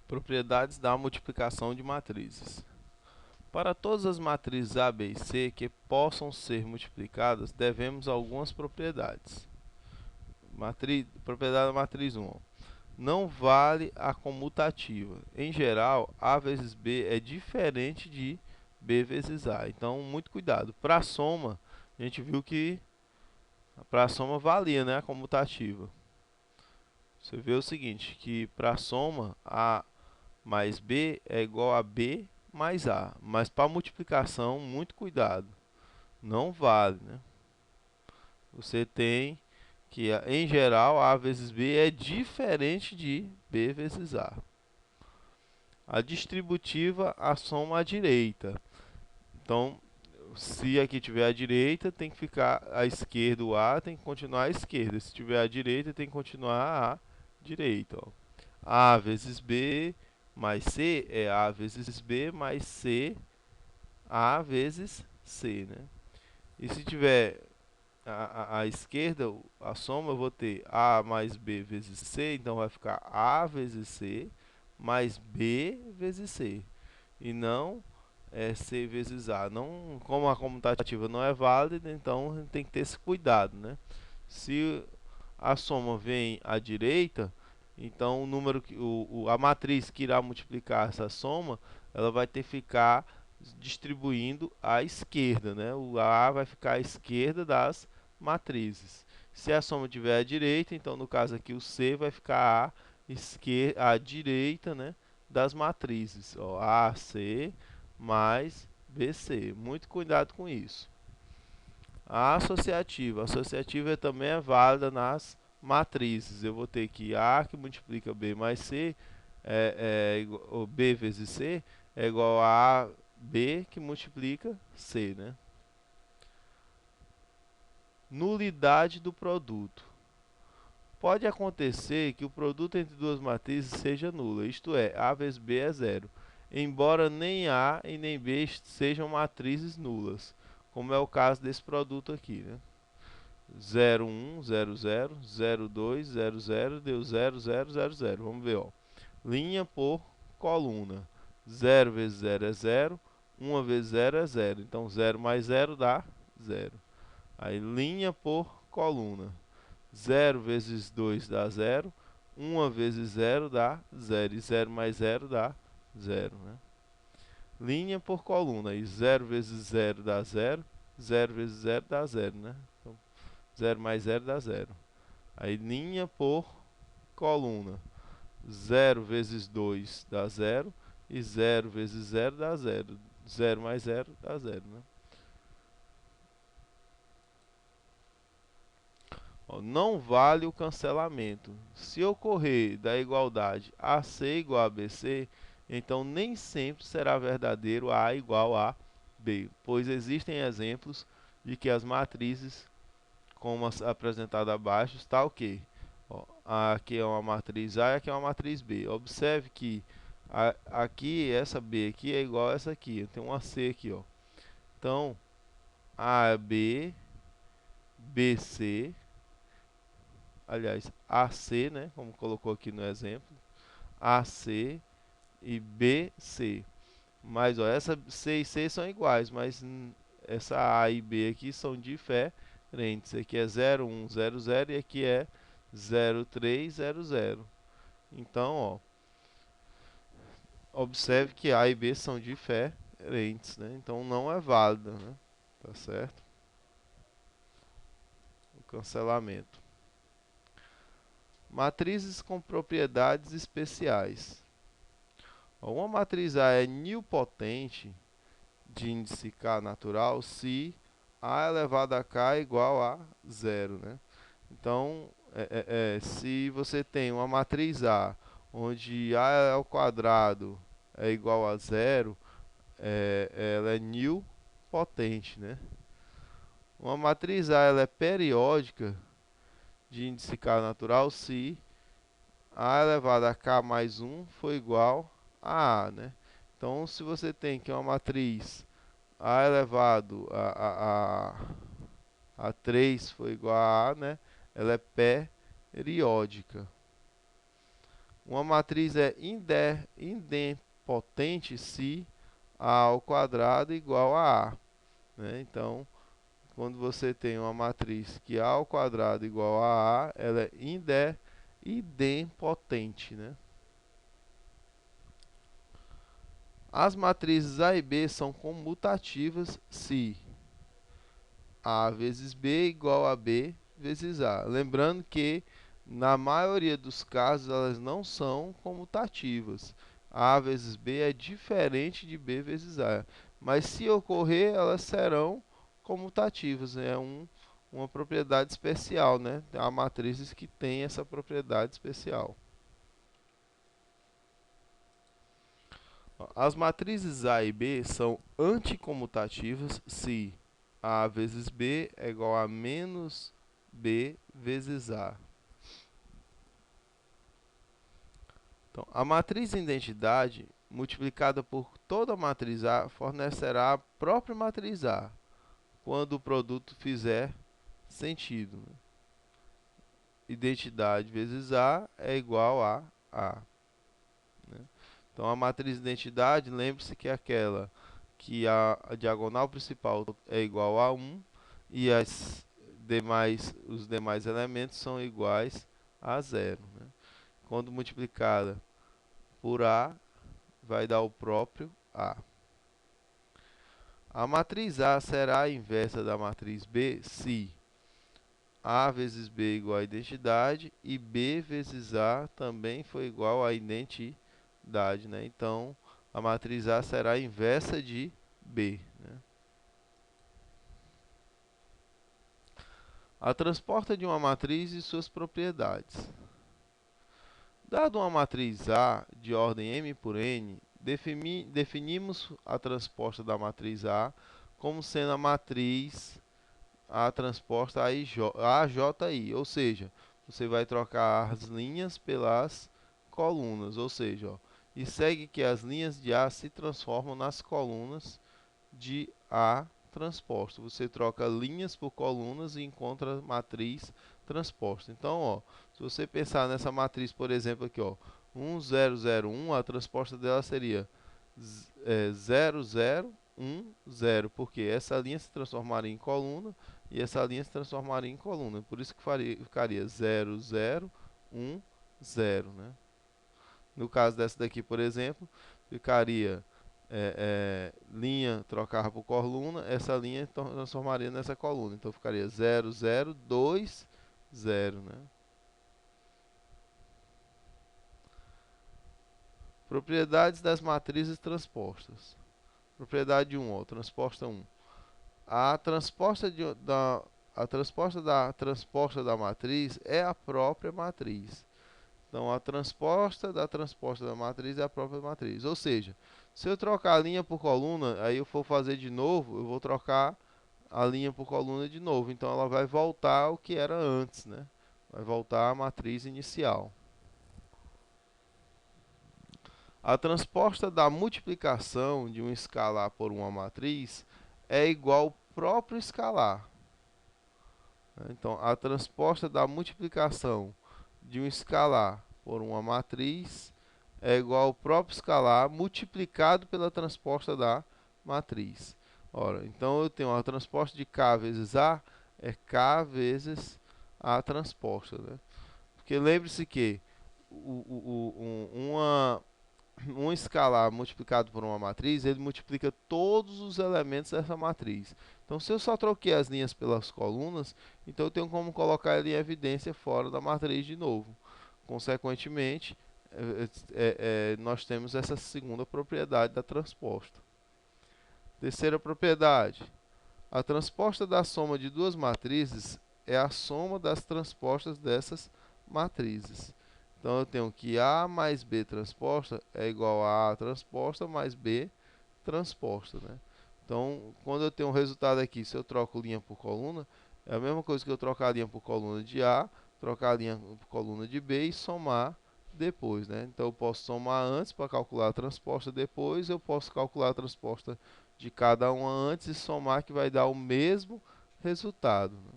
Propriedades da multiplicação de matrizes. Para todas as matrizes A, B e C que possam ser multiplicadas, devemos algumas propriedades. Propriedade da matriz 1. Não vale a comutativa. Em geral, A vezes B é diferente de B vezes A. Então, muito cuidado. Para a soma, a gente viu que para a soma valia, né, a comutativa. Você vê o seguinte, que para a soma, A mais B é igual a B mais A. Mas para multiplicação, muito cuidado. Não vale, né? Você tem que, em geral, A vezes B é diferente de B vezes A. A distributiva, a soma à direita. Então, se aqui tiver a direita, tem que ficar à esquerda o A, tem que continuar à esquerda. Se tiver à direita, tem que continuar à direita. Ó. A vezes B mais C é A vezes B mais C, A vezes C, né? E se tiver à esquerda, a soma, eu vou ter A mais B vezes C, então vai ficar A vezes C mais B vezes C. E não C vezes A. Não, como a comutativa não é válida, então tem que ter esse cuidado, né? Se a soma vem à direita, então o número a matriz que irá multiplicar essa soma, ela vai ter que ficar distribuindo à esquerda, né? O A vai ficar à esquerda das matrizes. Se a soma tiver à direita, então no caso aqui o C vai ficar à direita, né, das matrizes. Ó, AC mais BC. Muito cuidado com isso. A associativa. A associativa também é válida nas matrizes. Eu vou ter que A que multiplica B mais C, B vezes C, é igual a B que multiplica C, né? Nulidade do produto. Pode acontecer que o produto entre duas matrizes seja nulo, isto é, A vezes B é zero, embora nem A e nem B sejam matrizes nulas, como é o caso desse produto aqui, né? 0, 1, 0, 0, 0, 2, 0, 0, deu 0, 0, 0, 0. Vamos ver, ó. Linha por coluna. 0 vezes 0 é 0, 1 vezes 0 é 0. Então, 0 mais 0 dá 0. Aí, linha por coluna. 0 vezes 2 dá 0. 1 vezes 0 dá 0. E 0 mais 0 dá 0, né? Linha por coluna. E 0 vezes 0 dá 0. 0 vezes 0 dá 0, né? Então, 0 mais 0 dá 0. Aí, linha por coluna. 0 vezes 2 dá 0. E 0 vezes 0 dá 0. 0 mais 0 dá 0, né? Ó, não vale o cancelamento. Se ocorrer da igualdade AC igual a BC, então nem sempre será verdadeiro A igual a B, pois existem exemplos de que as matrizes, como apresentado abaixo, está o quê? Ó, aqui é uma matriz A e aqui é uma matriz B. Observe que aqui, essa B aqui é igual a essa aqui. Tem uma C aqui, ó. Então, AB, BC, aliás, AC, né, como colocou aqui no exemplo, AC e BC. Mas ó, essa C e C são iguais, mas essa A e B aqui são diferentes. Aqui é 0, 1, 0, 0 e aqui é 0, 3, 0, 0. Então, ó, observe que A e B são diferentes, né? Então não é válido, né? Tá certo? O cancelamento. Matrizes com propriedades especiais. Uma matriz A é nilpotente de índice K natural se A elevado a K é igual a zero, né? Então, se você tem uma matriz A onde A ao quadrado é igual a zero, ela é nilpotente, né? Uma matriz A ela é periódica de índice K natural se A elevado a K mais 1 for igual a A, né? Então, se você tem que uma matriz A elevado a 3 for igual a A, né? Ela é periódica. Uma matriz é idempotente se A ao quadrado igual a A, né? Então, quando você tem uma matriz que A ao quadrado igual a A, ela é idempotente, né? As matrizes A e B são comutativas se A vezes B igual a B vezes A. Lembrando que, na maioria dos casos, elas não são comutativas. A vezes B é diferente de B vezes A. Mas se ocorrer, elas serão comutativas. É uma propriedade especial, né? Há matrizes que têm essa propriedade especial. As matrizes A e B são anticomutativas se A vezes B é igual a menos B vezes A. Então, a matriz identidade multiplicada por toda a matriz A fornecerá a própria matriz A, quando o produto fizer sentido, né? Identidade vezes A é igual a A, né? Então, a matriz identidade, lembre-se que é aquela que a diagonal principal é igual a 1 e os demais elementos são iguais a 0, né? Quando multiplicada por A, vai dar o próprio A. A matriz A será a inversa da matriz B se A vezes B igual a identidade e B vezes A também for igual a identidade, né? Então, a matriz A será a inversa de B, né? A transposta de uma matriz e suas propriedades. Dado uma matriz A de ordem m por n, definimos a transposta da matriz A como sendo a matriz A transposta AJI, ou seja, você vai trocar as linhas pelas colunas, ou seja, ó, e segue que as linhas de A se transformam nas colunas de A transposta. Você troca linhas por colunas e encontra a matriz transposta. Então, ó, se você pensar nessa matriz, por exemplo, aqui, ó, 1, 0, 0, 1, a transposta dela seria 0, 0, 1, 0, porque essa linha se transformaria em coluna e essa linha se transformaria em coluna. Por isso que ficaria 0, 0, 1, 0, né? No caso dessa daqui, por exemplo, ficaria linha trocar por coluna, essa linha transformaria nessa coluna. Então ficaria 0, 0, 2, 0, né? Propriedades das matrizes transpostas. Propriedade 1, ó, transposta 1. A transposta da matriz é a própria matriz. Então, a transposta da matriz é a própria matriz. Ou seja, se eu trocar a linha por coluna, aí eu for fazer de novo, eu vou trocar a linha por coluna de novo. Então, ela vai voltar ao que era antes, né? Vai voltar à matriz inicial. A transposta da multiplicação de um escalar por uma matriz é igual ao próprio escalar. Então, a transposta da multiplicação de um escalar por uma matriz é igual ao próprio escalar multiplicado pela transposta da matriz. Ora, então eu tenho a transposta de K vezes A é K vezes A transposta, né? Porque lembre-se que um escalar multiplicado por uma matriz, ele multiplica todos os elementos dessa matriz. Então, se eu só troquei as linhas pelas colunas, então eu tenho como colocar ele em evidência fora da matriz de novo. Consequentemente, nós temos essa segunda propriedade da transposta. Terceira propriedade. A transposta da soma de duas matrizes é a soma das transpostas dessas matrizes. Então, eu tenho que A mais B transposta é igual a A transposta mais B transposta, né? Então, quando eu tenho um resultado aqui, se eu troco linha por coluna, é a mesma coisa que eu trocar a linha por coluna de A, trocar a linha por coluna de B e somar depois, né? Então, eu posso somar antes para calcular a transposta depois, eu posso calcular a transposta de cada uma antes e somar que vai dar o mesmo resultado, né?